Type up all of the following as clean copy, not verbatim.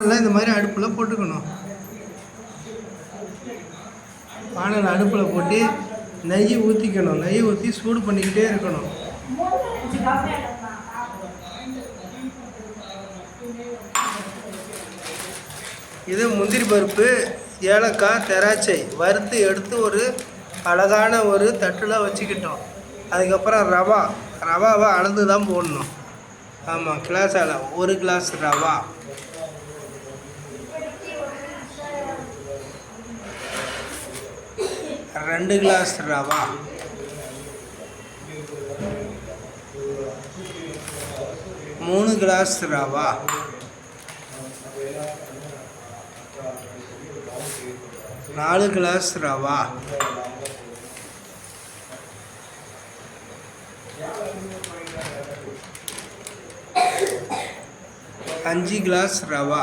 இந்த மாதிரி அடுப்பில் போட்டுக்கணும். வானல் அடுப்பில் போட்டு நெய் ஊற்றிக்கணும். நெய் ஊற்றி சூடு பண்ணிக்கிட்டே இருக்கணும். இது முந்திரி பருப்பு, ஏலக்காய், திராட்சை வறுத்து எடுத்து ஒரு அழகான ஒரு தட்டில் வச்சுக்கிட்டோம். அதுக்கப்புறம் ரவாவை அளந்து தான் போடணும். ஆமாம், கிளாஸால் 1 கிளாஸ் ரவா, 2 கிளாஸ் ரவா, 3 கிளாஸ் ரவா, 4 கிளாஸ் ரவா, 5 கிளாஸ் ரவா.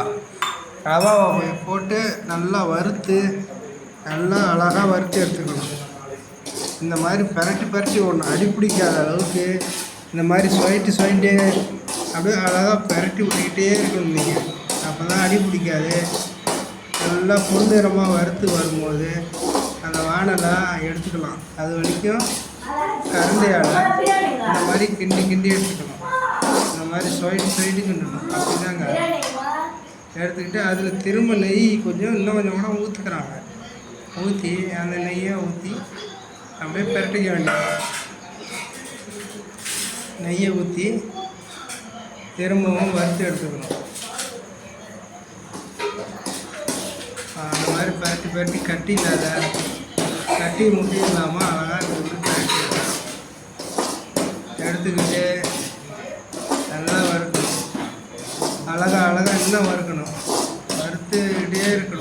ரவாவை போட்டு நல்லா வறுத்து நல்லா அழகாக வறுத்து எடுத்துக்கணும். இந்த மாதிரி பரட்டி ஒன்று அடிப்பிடிக்காத அளவுக்கு இந்த மாதிரி சுவைட்டே அப்படியே அழகாக பரட்டி விட்டுக்கிட்டே இருக்கணும். நீங்கள் அப்போ தான் அடி பிடிக்காது. நல்லா பொன்னிறமாக வறுத்து வரும்போது அந்த வானலாக எடுத்துக்கலாம். அது வரைக்கும் கரண்டையால் இந்த மாதிரி கிண்டி எடுத்துக்கணும். இந்த மாதிரி சுவைட்டு கிண்டணும். அப்படி தாங்க எடுத்துக்கிட்டு அதில் திரும்ப நெய் இன்னும் கொஞ்சம் கூட ஊற்றுக்கிறாங்க. ஊற்றி அந்த நெய்யை ஊற்றி அப்படியே பரட்டிக்க வேண்டியது. நெய்யை ஊற்றி திரும்பவும் வறுத்து எடுத்துக்கணும். அந்த மாதிரி பரட்டி கட்டி இல்லாத கட்டி முட்டி இல்லாமல் அழகாக பரட்டி எடுத்துக்கிட்டு நல்லா வறுக்கணும். அழகாக இன்னும் வறுக்கணும். வறுத்துக்கிட்டே இருக்கணும்.